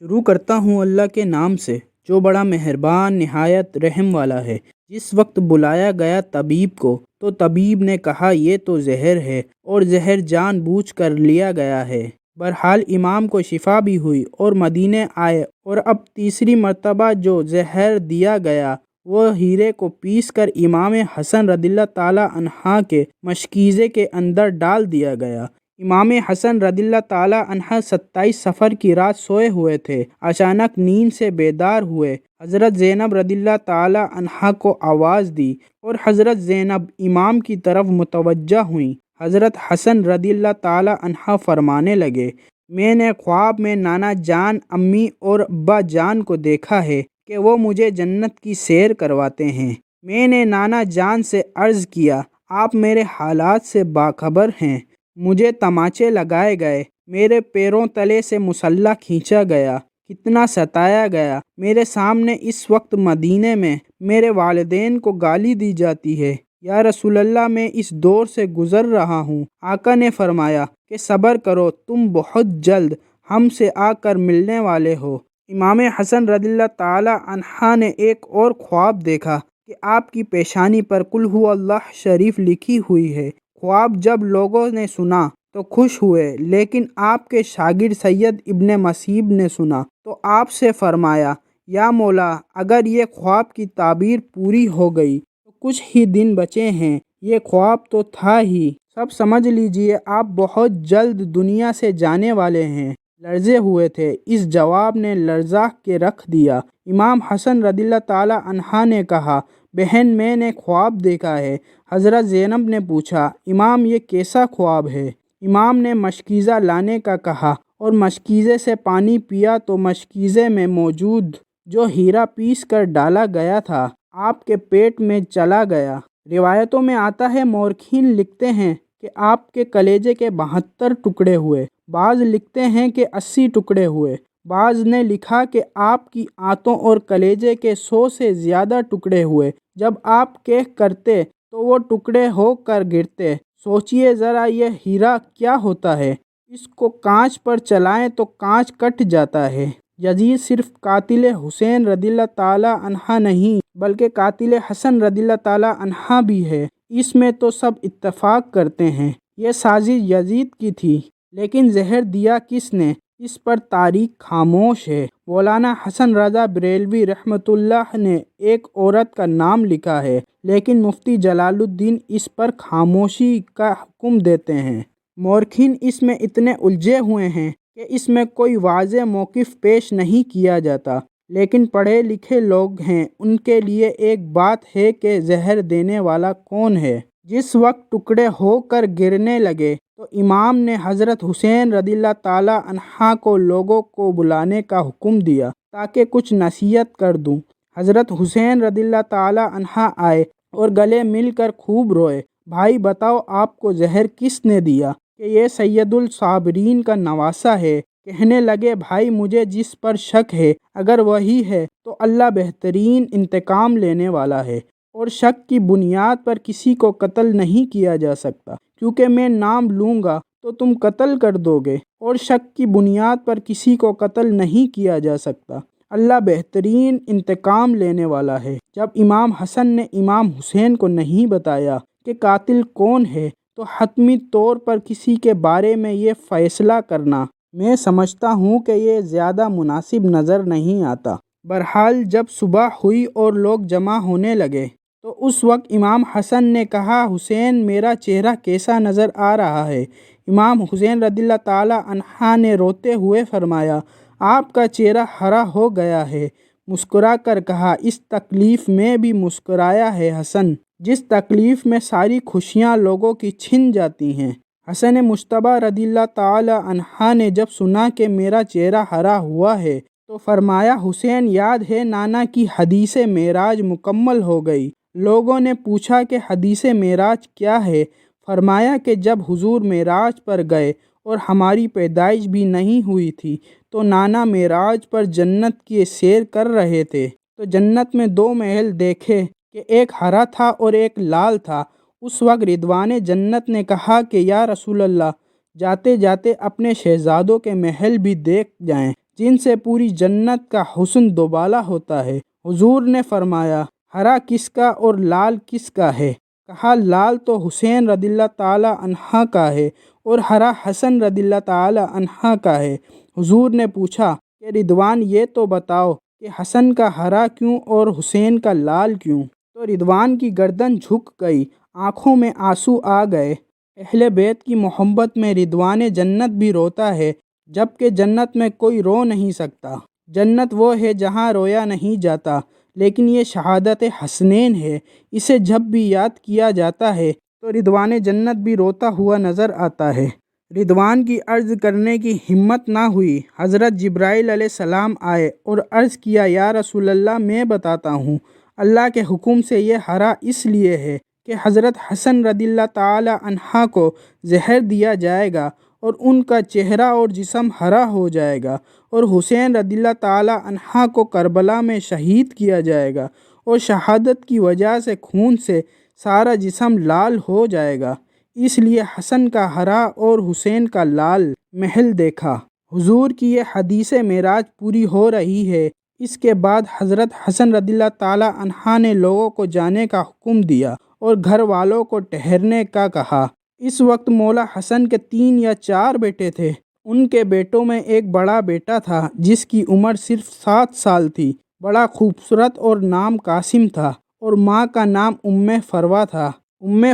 شروع کرتا ہوں اللہ کے نام سے جو بڑا مہربان نہایت رحم والا ہے۔ جس وقت بلایا گیا طبیب کو تو طبیب نے کہا یہ تو زہر ہے اور زہر جان بوجھ کر لیا گیا ہے۔ بہرحال امام کو شفا بھی ہوئی اور مدینے آئے، اور اب تیسری مرتبہ جو زہر دیا گیا وہ ہیرے کو پیس کر امام حسن رضی اللہ تعالی عنہ کے مشکیزے کے اندر ڈال دیا گیا۔ امام حسن رضی اللہ تعالی عنہ 27 صفر کی رات سوئے ہوئے تھے، اچانک نیند سے بیدار ہوئے۔ حضرت زینب رضی اللہ تعالی عنہ کو آواز دی اور حضرت زینب امام کی طرف متوجہ ہوئیں۔ حضرت حسن رضی اللہ تعالی عنہ فرمانے لگے، میں نے خواب میں نانا جان، امی اور ابا جان کو دیکھا ہے کہ وہ مجھے جنت کی سیر کرواتے ہیں۔ میں نے نانا جان سے عرض کیا، آپ میرے حالات سے باخبر ہیں۔ مجھے تماچے لگائے گئے، میرے پیروں تلے سے مسلح کھینچا گیا، کتنا ستایا گیا۔ میرے سامنے اس وقت مدینے میں میرے والدین کو گالی دی جاتی ہے۔ یا رسول اللہ، میں اس دور سے گزر رہا ہوں۔ آقا نے فرمایا کہ صبر کرو، تم بہت جلد ہم سے آ کر ملنے والے ہو۔ امام حسن رضی اللہ تعالی عنہ نے ایک اور خواب دیکھا کہ آپ کی پیشانی پر قل ھو اللہ شریف لکھی ہوئی ہے۔ خواب جب لوگوں نے سنا تو خوش ہوئے، لیکن آپ کے شاگرد سید ابن مسیب نے سنا تو آپ سے فرمایا، یا مولا، اگر یہ خواب کی تعبیر پوری ہو گئی تو کچھ ہی دن بچے ہیں، یہ خواب تو تھا ہی، سب سمجھ لیجئے آپ بہت جلد دنیا سے جانے والے ہیں۔ لرزے ہوئے تھے، اس جواب نے لرزا کے رکھ دیا۔ امام حسن رضی اللہ تعالی عنہ نے کہا، بہن میں نے خواب دیکھا ہے۔ حضرت زینب نے پوچھا، امام یہ کیسا خواب ہے؟ امام نے مشکیزہ لانے کا کہا اور مشکیزے سے پانی پیا تو مشکیزے میں موجود جو ہیرا پیس کر ڈالا گیا تھا آپ کے پیٹ میں چلا گیا۔ روایتوں میں آتا ہے، مورخین لکھتے ہیں کہ آپ کے کلیجے کے 72 ٹکڑے ہوئے، بعض لکھتے ہیں کہ 80 ٹکڑے ہوئے، بعض نے لکھا کہ آپ کی آنتوں اور کلیجے کے 100 سے زیادہ ٹکڑے ہوئے۔ جب آپ کہہ کرتے تو وہ ٹکڑے ہو کر گرتے۔ سوچئے ذرا یہ ہیرا کیا ہوتا ہے، اس کو کانچ پر چلائیں تو کانچ کٹ جاتا ہے۔ یزید صرف قاتل حسین رضی اللہ تعالی عنہ نہیں بلکہ قاتل حسن رضی اللہ تعالی عنہ بھی ہے، اس میں تو سب اتفاق کرتے ہیں۔ یہ سازش یزید کی تھی، لیکن زہر دیا کس نے، اس پر تاریخ خاموش ہے۔ مولانا حسن رضا بریلوی رحمۃ اللہ نے ایک عورت کا نام لکھا ہے، لیکن مفتی جلال الدین اس پر خاموشی کا حکم دیتے ہیں۔ مورخین اس میں اتنے الجھے ہوئے ہیں کہ اس میں کوئی واضح موقف پیش نہیں کیا جاتا، لیکن پڑھے لکھے لوگ ہیں، ان کے لیے ایک بات ہے کہ زہر دینے والا کون ہے۔ جس وقت ٹکڑے ہو کر گرنے لگے تو امام نے حضرت حسین رضی اللہ تعالی عنہ کو لوگوں کو بلانے کا حکم دیا تاکہ کچھ نصیحت کر دوں۔ حضرت حسین رضی اللہ تعالی عنہ آئے اور گلے مل کر خوب روئے، بھائی بتاؤ آپ کو زہر کس نے دیا کہ یہ سید الصابرین کا نواسہ ہے؟ کہنے لگے، بھائی مجھے جس پر شک ہے اگر وہی ہے تو اللہ بہترین انتقام لینے والا ہے، اور شک کی بنیاد پر کسی کو قتل نہیں کیا جا سکتا، کیونکہ میں نام لوں گا تو تم قتل کر دو گے، اور شک کی بنیاد پر کسی کو قتل نہیں کیا جا سکتا۔ اللہ بہترین انتقام لینے والا ہے۔ جب امام حسن نے امام حسین کو نہیں بتایا کہ قاتل کون ہے تو حتمی طور پر کسی کے بارے میں یہ فیصلہ کرنا میں سمجھتا ہوں کہ یہ زیادہ مناسب نظر نہیں آتا۔ بہرحال جب صبح ہوئی اور لوگ جمع ہونے لگے تو اس وقت امام حسن نے کہا، حسین میرا چہرہ کیسا نظر آ رہا ہے؟ امام حسین رضی اللہ تعالی عنہ نے روتے ہوئے فرمایا، آپ کا چہرہ ہرا ہو گیا ہے۔ مسکرا کر کہا، اس تکلیف میں بھی مسکرایا ہے حسن، جس تکلیف میں ساری خوشیاں لوگوں کی چھن جاتی ہیں۔ حسن مجتبیٰ رضی اللہ تعالی عنہ نے جب سنا کہ میرا چہرہ ہرا ہوا ہے تو فرمایا، حسین یاد ہے نانا کی حدیث معراج مکمل ہو گئی؟ لوگوں نے پوچھا کہ حدیث معراج کیا ہے؟ فرمایا کہ جب حضور معراج پر گئے اور ہماری پیدائش بھی نہیں ہوئی تھی تو نانا معراج پر جنت کی سیر کر رہے تھے تو جنت میں 2 محل دیکھے کہ ایک ہرا تھا اور ایک لال تھا۔ اس وقت رضوان جنت نے کہا کہ یا رسول اللہ، جاتے جاتے اپنے شہزادوں کے محل بھی دیکھ جائیں جن سے پوری جنت کا حسن دوبالا ہوتا ہے۔ حضور نے فرمایا، ہرا کس کا اور لال کس کا ہے؟ کہا، لال تو حسین رضی اللہ تعالیٰ عنہ کا ہے اور ہرا حسن رضی اللہ تعالیٰ عنہ کا ہے۔ حضور نے پوچھا کہ رضوان یہ تو بتاؤ کہ حسن کا ہرا کیوں اور حسین کا لال کیوں؟ تو رضوان کی گردن جھک گئی، آنکھوں میں آنسو آ گئے۔ اہل بیت کی محبت میں رضوان جنت بھی روتا ہے، جبکہ جنت میں کوئی رو نہیں سکتا۔ جنت وہ ہے جہاں رویا نہیں جاتا، لیکن یہ شہادت حسنین ہے، اسے جب بھی یاد کیا جاتا ہے تو رضوان جنت بھی روتا ہوا نظر آتا ہے۔ رضوان کی عرض کرنے کی ہمت نہ ہوئی۔ حضرت جبرائیل علیہ السلام آئے اور عرض کیا، یا رسول اللہ میں بتاتا ہوں، اللہ کے حکم سے یہ ہرا اس لیے ہے کہ حضرت حسن رضی اللہ تعالی عنہ کو زہر دیا جائے گا اور ان کا چہرہ اور جسم ہرا ہو جائے گا، اور حسین رضی اللہ تعالی عنہ کو کربلا میں شہید کیا جائے گا اور شہادت کی وجہ سے خون سے سارا جسم لال ہو جائے گا، اس لیے حسن کا ہرا اور حسین کا لال محل دیکھا۔ حضور کی یہ حدیث معراج پوری ہو رہی ہے۔ اس کے بعد حضرت حسن رضی اللہ تعالی عنہ نے لوگوں کو جانے کا حکم دیا اور گھر والوں کو ٹھہرنے کا کہا۔ اس وقت مولا حسن کے 3 یا 4 بیٹے تھے۔ ان کے بیٹوں میں ایک بڑا بیٹا تھا جس کی عمر صرف 7 سال تھی، بڑا خوبصورت اور نام قاسم تھا، اور ماں کا نام فروہ تھا۔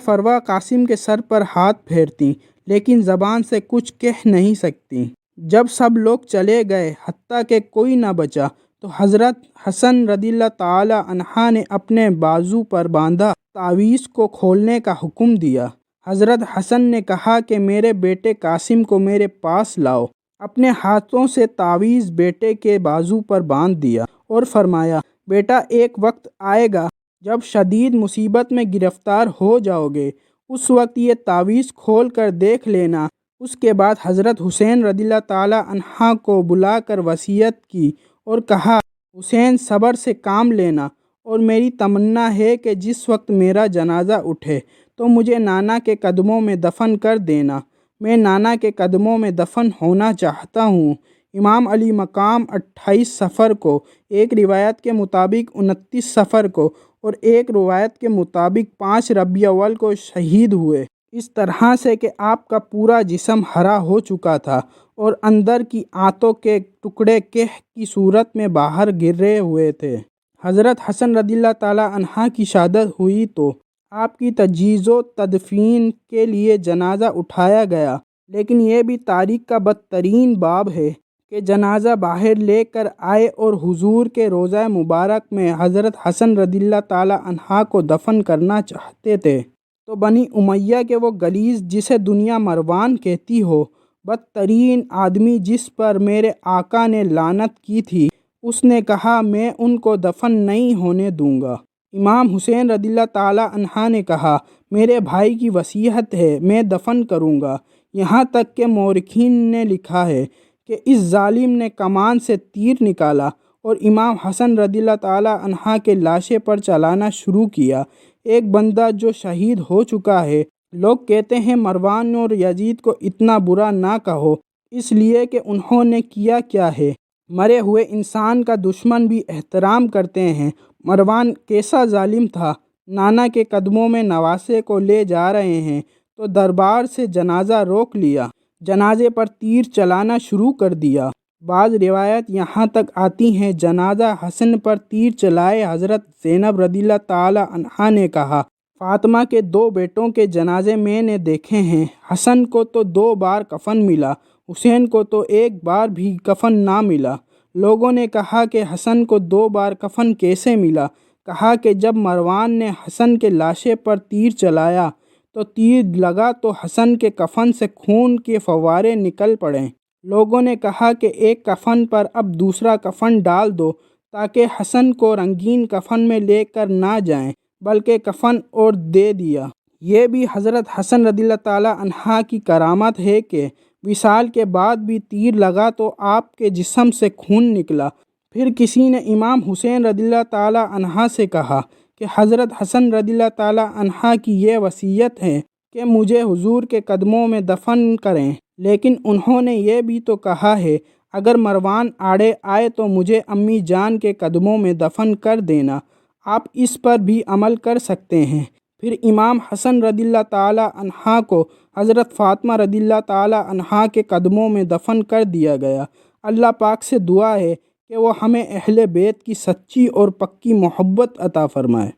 فروہ قاسم کے سر پر ہاتھ پھیرتی، لیکن زبان سے کچھ کہہ نہیں سکتی۔ جب سب لوگ چلے گئے، حتیٰ کہ کوئی نہ بچا، تو حضرت حسن رضی اللہ تعالی عنہ نے اپنے بازو پر باندھا تعویذ کو کھولنے کا حکم دیا۔ حضرت حسن نے کہا کہ میرے بیٹے قاسم کو میرے پاس لاؤ۔ اپنے ہاتھوں سے تعویذ بیٹے کے بازو پر باندھ دیا اور فرمایا، بیٹا ایک وقت آئے گا جب شدید مصیبت میں گرفتار ہو جاؤ گے، اس وقت یہ تعویذ کھول کر دیکھ لینا۔ اس کے بعد حضرت حسین رضی اللہ تعالی عنہ کو بلا کر وصیت کی اور کہا، حسین صبر سے کام لینا، اور میری تمنا ہے کہ جس وقت میرا جنازہ اٹھے تو مجھے نانا کے قدموں میں دفن کر دینا۔ میں نانا کے قدموں میں دفن ہونا چاہتا ہوں۔ امام علی مقام 28 صفر کو، ایک روایت کے مطابق 29 صفر کو، اور ایک روایت کے مطابق 5 ربیع الاول کو شہید ہوئے، اس طرح سے کہ آپ کا پورا جسم ہرا ہو چکا تھا اور اندر کی آنتوں کے ٹکڑے کیح کی صورت میں باہر گرے ہوئے تھے۔ حضرت حسن رضی اللہ تعالی عنہ کی شہادت ہوئی تو آپ کی تجہیز و تدفین کے لیے جنازہ اٹھایا گیا، لیکن یہ بھی تاریخ کا بدترین باب ہے کہ جنازہ باہر لے کر آئے اور حضور کے روضہ مبارک میں حضرت حسن رضی اللہ تعالی عنہ کو دفن کرنا چاہتے تھے، تو بنی امیہ کے وہ غلیظ جسے دنیا مروان کہتی ہو، بدترین آدمی جس پر میرے آقا نے لعنت کی تھی، اس نے کہا میں ان کو دفن نہیں ہونے دوں گا۔ امام حسین رضی اللہ تعالی عنہ نے کہا، میرے بھائی کی وصیت ہے، میں دفن کروں گا۔ یہاں تک کہ مورخین نے لکھا ہے کہ اس ظالم نے کمان سے تیر نکالا اور امام حسن رضی اللہ تعالی عنہ کے لاشے پر چلانا شروع کیا۔ ایک بندہ جو شہید ہو چکا ہے، لوگ کہتے ہیں مروان اور یزید کو اتنا برا نہ کہو، اس لیے کہ انہوں نے کیا کیا ہے، مرے ہوئے انسان کا دشمن بھی احترام کرتے ہیں۔ مروان کیسا ظالم تھا، نانا کے قدموں میں نواسے کو لے جا رہے ہیں تو دربار سے جنازہ روک لیا، جنازے پر تیر چلانا شروع کر دیا۔ بعض روایت یہاں تک آتی ہیں، جنازہ حسن پر تیر چلائے حضرت زینب رضی اللہ تعالی عنہا نے کہا، فاطمہ کے 2 بیٹوں کے جنازے میں نے دیکھے ہیں، حسن کو تو 2 بار کفن ملا، حسین کو تو 1 بار بھی کفن نہ ملا۔ لوگوں نے کہا کہ حسن کو 2 بار کفن کیسے ملا؟ کہا کہ جب مروان نے حسن کے لاشے پر تیر چلایا تو تیر لگا تو حسن کے کفن سے خون کے فوارے نکل پڑے۔ لوگوں نے کہا کہ ایک کفن پر اب دوسرا کفن ڈال دو تاکہ حسن کو رنگین کفن میں لے کر نہ جائیں، بلکہ کفن اور دے دیا۔ یہ بھی حضرت حسن رضی اللہ تعالی عنہ کی کرامت ہے کہ وصال کے بعد بھی تیر لگا تو آپ کے جسم سے خون نکلا۔ پھر کسی نے امام حسین رضی اللہ تعالی عنہ سے کہا کہ حضرت حسن رضی اللہ تعالی عنہ کی یہ وصیت ہے کہ مجھے حضور کے قدموں میں دفن کریں، لیکن انہوں نے یہ بھی تو کہا ہے اگر مروان آڑے آئے تو مجھے امی جان کے قدموں میں دفن کر دینا، آپ اس پر بھی عمل کر سکتے ہیں۔ پھر امام حسن رضی اللہ تعالیٰ عنہ کو حضرت فاطمہ رضی اللہ تعالیٰ عنہا کے قدموں میں دفن کر دیا گیا۔ اللہ پاک سے دعا ہے کہ وہ ہمیں اہل بیت کی سچی اور پکی محبت عطا فرمائے۔